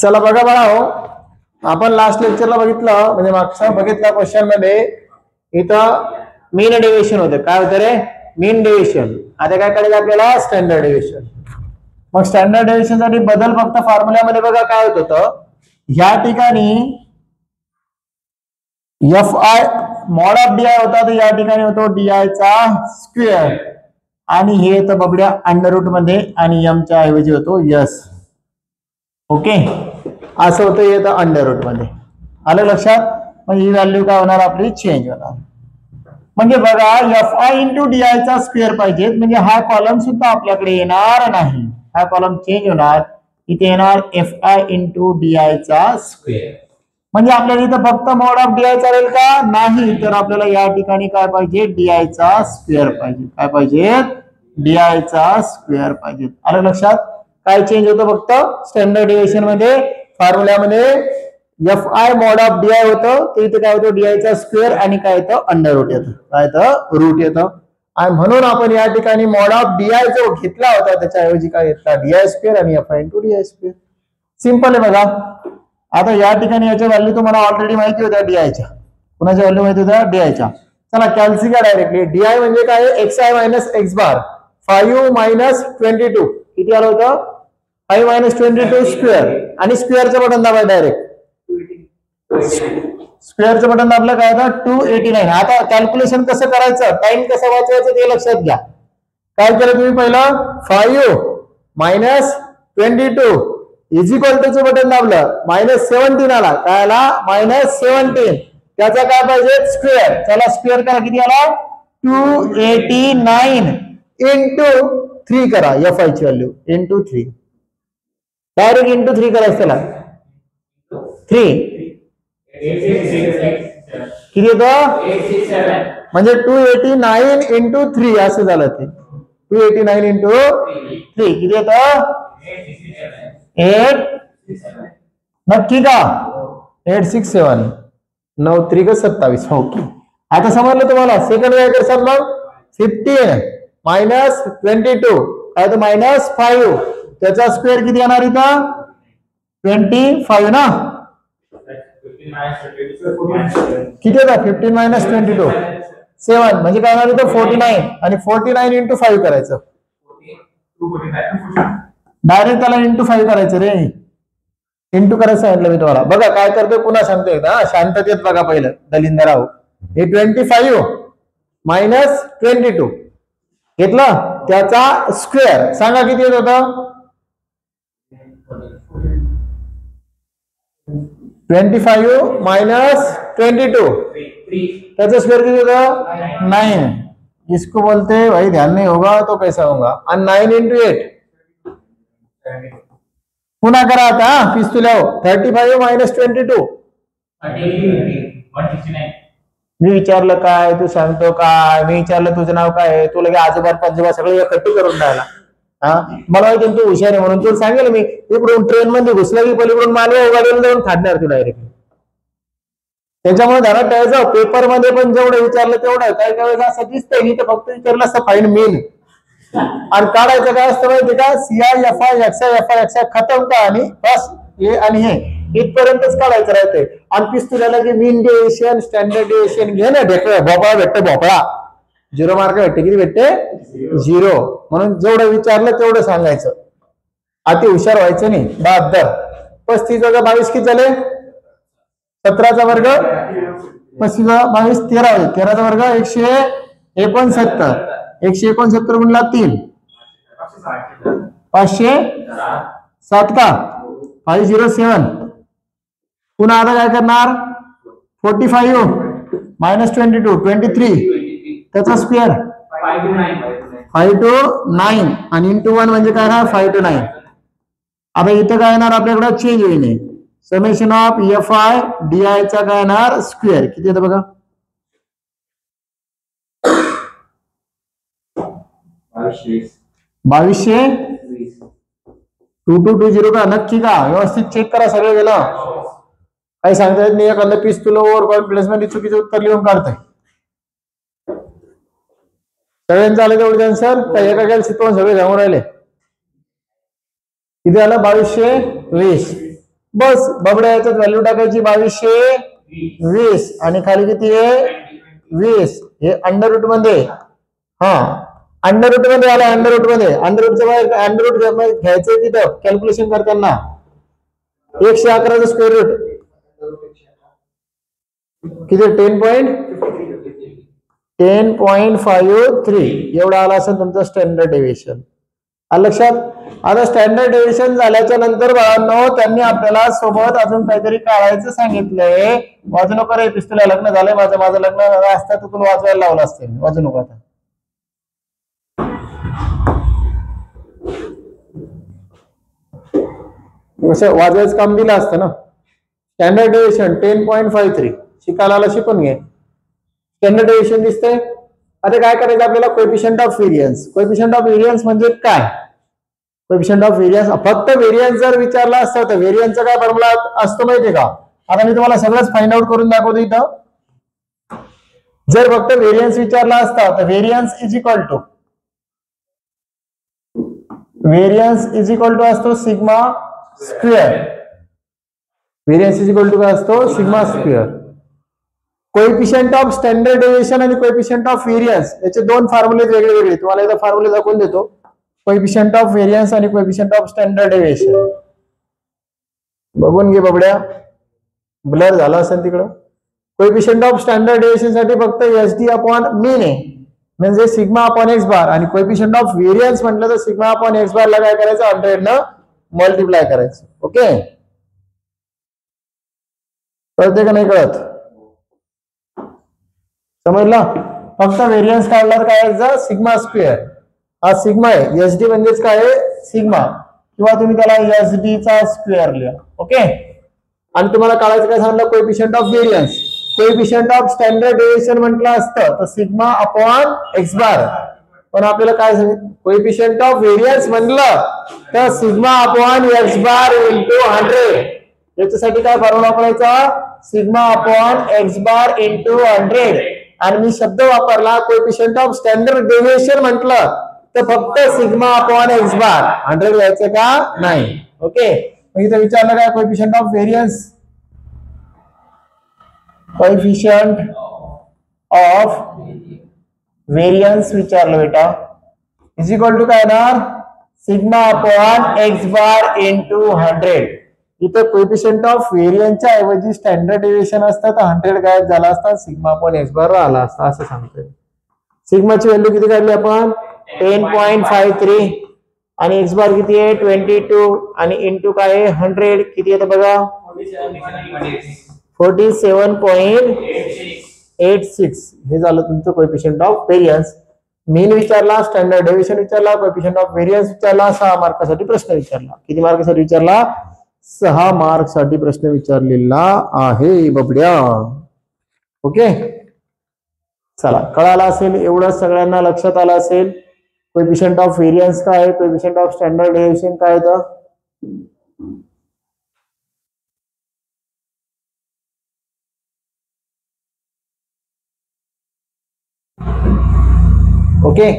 चला बघा बाळा हो, आपण लास्ट लेक्चरला बघितलं म्हणजे मागच्या बघितल्या क्वेश्चन मध्ये इथं मीन डेव्हिएशन होतं. काय होतं रे? मीन डेव्हिएशन. आता काय करायचं आपल्याला? Standard deviation. मग स्टँडर्ड डेव्हिएशन साठी बदल फक्त फॉर्म्युल्यामध्ये बघा काय होत होतं. ह्या ठिकाणी F I mod of D I होता, तर या ठिकाणी होतो डी आय चा स्क्वेअर आणि हे येतं बबड्या अंडर रूट मध्ये आणि एम च्या ऐवजी होतो यस. ओके, असं होतं येतं अंडर रूट मध्ये. आलं लक्षात? म्हणजे ही व्हॅल्यू काय होणार आपली? चेंज होणार. म्हणजे बघा F I into D I चा स्क्वेअर पाहिजे, म्हणजे हा कॉलम सुद्धा आपल्याकडे येणार नाही, हा कॉलम चेंज होणार. इथे येणार F I into D I चा स्क्वेअर. म्हणजे आपल्याला इथं फक्त मॉड ऑफ डी आय चालेल का? नाही, तर आपल्याला या ठिकाणी काय पाहिजे? डी आय चा स्क्वेअर पाहिजे. काय पाहिजे? डी आय चा स्क्वेअर पाहिजे. आलं लक्षात? काय चेंज होतं फक्त स्टँडर्ड डेव्हिएशन मध्ये? फॉर्म्युल्यामध्ये F I mod of D I होतं, तर इथे काय होतं? डी आय चा स्क्वेअर आणि काय येतं? अंडर रूट येतं. काय येतं? रूट येतं. आणि म्हणून आपण या ठिकाणी मॉड ऑफ डी आय जो घेतला होता त्याच्याऐवजी काय घेतला? डी आय स्क्वेअर आणि F I into D I square. Simple आहे बघा. आता या ठिकाणी याच्या व्हॅल्यू तुम्हाला ऑलरेडी माहिती होत्या डी आयच्या. कुणाच्या व्हॅल्यू माहिती होत्या? डी आयच्या. चला कॅल्सी का डायरेक्टली. डी आय म्हणजे काय? X I minus x bar. 5 minus 22 किती आलं होतं? 5 मायनस 22 स्क्वेअर. आणि स्क्वेअरचं बटन दाबा डायरेक्ट. स्क्वेअरचं बटन दाबलं काय होतं? 289. आता कॅल्क्युलेशन कसं करायचं, टाइम कसं वाचवायचं ते लक्षात घ्या. काय केलं तुम्ही? पहिलं 5 minus 22 is equal to button दाबलं, मायनस 17 आला. काय आला? मायनस 17. त्याचा काय पाहिजे? स्क्वेअर. चला स्क्वेअर करा. किती आला? 289 इंटू 3 करा. एफ आय ची व्हॅल्यू इंटू 3. डायरेक्ट इंटू 3 करायचं. त्याला 3 किती येतं? म्हणजे 289 इंटू 3 असं झालं. ते 289 इंटू 3 किती येतं? 8. नक्की का? 867 9 3 27. ओके, आता समजलं तुम्हाला. सेकंड काय करसाल मग? 15 मायनस 22 काय तर मायनस 5. त्याचा स्क्वेअर किती येणार इथं? 25 ना. किती येतात? 15 मायनस 22 7. म्हणजे काय होणार इथं? 49. आणि 49 इंटू 5 करायचं. डायरेक्ट त्याला इंटू 5 करायचं रे. इंटू करायचं सांगितलं मी तुम्हाला. बघा काय करतोय, पुन्हा सांगतोय एकदा. शांततेत बघा पहिलं दलिंदर राहू. हे 25 मायनस 22 घेतलं, त्याचा स्क्वेअर सांगा किती येत होतं? 25 मायनस 22 त्याचा स्क्वेअर किती होतं? 9. इसको बोलते भाई ध्यान नहीं होगा तो कैसा होगा. आणि 9 इंटू 8 पुन्हा करा आता. 35 मायनस 22. मी विचारलं काय, तू सांगतो काय. मी विचारलं तुझं नाव काय, तू लगे आजोबा पंजोबा सगळे एकट्टी करून राहिला. हा, मला माहिती तू हुशार आहे म्हणून. तू सांगेल मी इकडून ट्रेन मध्ये घुसला की पलीकडून मालवा उगाडून जाऊन फाडणार तू डायरेक्ट. त्याच्यामुळे ध्यानात ठेवायचं, पेपर मध्ये पण जेवढं विचारलं तेवढं. काही काही वेळेस असं दिसतंय मी तर फक्त विचारलं असतं फाईन मेन. आणि काढायचं काय असतं माहिती का? सीआय F I X I F I X I खतम का आणि बस. हे आणि हे इथपर्यंतच काढायचं राहतंय. आणि पिस्तुल्याला की मीन डेव्हिएशन स्टँडर्ड डेव्हिएशन घे ना. भोपळा भेटते भोपळा. 0 मार्क भेटते. किती भेटते? 0. म्हणून जेवढं विचारलं तेवढं सांगायचं. अति हुशार व्हायचं नाही. 72 35 वजा 22 किती झाले? 17चा वर्ग 35 22 13 होईल. 13चा वर्ग 169. 169 गुणला 3 507 का? 507. पुन्हा आता काय करणार? 45 मायनस 22 23 त्याचा स्क्वेअर 5 to 9 आणि इंटू 1 म्हणजे काय ना 5 to 9. आता इथं काय येणार आपल्याकडे? चेंज होईल. Summation of F I D I चा काय येणार? स्क्वेअर. किती येतं बघा? 2200 2220 का? नक्की का? व्यवस्थित चेक करा. सगळं गेलं काही सांगता येत नाही. एखादं पीस तुला ओव्हर कॉन्फिडन्स मध्ये चुकीचं उत्तर लिहून काढतंय. सगळ्यांचं आलं तेवढं आन्सर का? एका गेल शिकवून सगळे जाऊन राहिले. किती आलं? 2220. बस बबड्या याच्यात व्हॅल्यू टाकायची 2220 आणि खाली किती आहे 20. हे अंडर रूट मध्ये हा अंडर रूट मध्ये आला अंडर रूट मध्ये अंडर रूटच्या बाहेर अंडर रूट घ्यायचंय तिथं कॅल्क्युलेशन करताना 111चं स्क्वेअर रूट किती 10.53 एवढा आला असेल तुमचं स्टँडर्ड डेव्हिएशन. लक्षात. आता स्टँडर्ड डेव्हिएशन झाल्याच्या नंतर बाळांनो त्यांनी आपल्याला सोबत अजून काहीतरी काढायचं सांगितलंय. वाजू नको रे पिस्तुला लग्न झालंय माझं लग्न असतं तर तुला वाजवायला लावलं असतं. वाजू नको आता. वाजवायचं काम दिलं असतं ना. स्टँडर्ड डेव्हिएशन 10.53 शिकायला शिकून घे. स्टँडर्ड डेव्हिएशन दिसतंय. आता काय करायचं आपल्याला coefficient of variance. Coefficient of variance म्हणजे काय. कोएफिशियंट ऑफ व्हेरियन्स फक्त व्हेरियन्स जर विचारला असता तर व्हेरियन्सचा काय फॉर्म्युला असतो माहितीये का. आता मी तुम्हाला सगळंच फाइंड आउट करून दाखवतो इथं. जर फक्त व्हेरियन्स विचारला असता तर व्हेरियन्स इज इक्वल टू असतो sigma square. Variance is equal to काय असतो sigma square. Coefficient of standard deviation आणि कोएफिशियंट ऑफ व्हेरियन्स याचे दोन फॉर्म्युले वेगळे वेगळे. तुम्हाला एकदा फॉर्म्युले दाखवून देतो. कोएफिशियंट ऑफ व्हेरियन्स आणि कोएफिशियंट ऑफ स्टँडर्ड डेव्हिएशन बघून घे बबड्या. ब्लर झाला असेल तिकडं. कोएफिशियंट ऑफ स्टँडर्ड डेव्हिएशन साठी फक्त एसडी अपॉन मीन आहे म्हणजे सिग्मा अपॉन एक्स बार. आणि कोएफिशियंट ऑफ व्हेरियन्स म्हटलं तर सिग्मा अपॉन एक्स बार ला काय करायचं 100 न मल्टिप्लाय करायचं. ओके कळते का नाही कळत. समजला. फक्त व्हेरियन्स काढला तर काय सिग्मा स्क्वेअर. हा सिग्मा आहे. एसडी म्हणजेच काय आहे सिग्मा किंवा तुम्ही त्याला एसडी चा स्क्वेअर लिहा. ओके. आणि तुम्हाला काढायचं काय सांगितलं coefficient of variance. Coefficient of standard deviation म्हटलं असतं तर सिग्मा अपॉन एक्स बार. पण आपल्याला काय सांगितलं कोएफिशियंट ऑफ व्हेरियन्स म्हणलं तर sigma upon x bar into 100. याच्यासाठी काय फॉर्म्युला वापरायचा sigma upon x bar into 100. आणि मी शब्द वापरला कोएफिशियंट ऑफ स्टँडर्ड डेव्हिएशन म्हटलं तर फक्त सिग्मा अपॉन एक्स बार 100 घ्यायचं का नाही. ओके. इथं विचारलं काय coefficient of variance. Coefficient of variance विचारलं बेटा इज इक्वल टू काय येणार sigma upon x bar into 100. इथं कोएफिशियंट ऑफ व्हेरियन्सच्या ऐवजी स्टँडर्ड डेव्हिएशन असतं तर 100 गायब झाला असता सिग्मा अपॉन एक्स बार आला असता असं सांगतोय. सिग्माची व्हॅल्यू किती काढली आपण 10.53 आणि एक्स बार किती आहे 22 आणि इंटू काय आहे 100 किती येतं बघा 47.86. हे झालं तुमचं कोएफिशियंट ऑफ व्हेरियन्स. मीन विचारला स्टँडर्ड डेव्हिएशन विचारला कोएफिशियंट ऑफ व्हेरियन्स विचारला 6 मार्कासाठी प्रश्न विचारला. किती मार्कासाठी विचारला 6 मार्कसाठी प्रश्न विचारलेला आहे बबड्या. ओके चला कळाला असेल एवढं सगळ्यांना लक्षात आलं असेल. कोएफिशियंट ऑफ व्हेरियन्स काय आहे कोएफिशियंट ऑफ स्टँडर्ड डेव्हिएशन काय आहे. ओके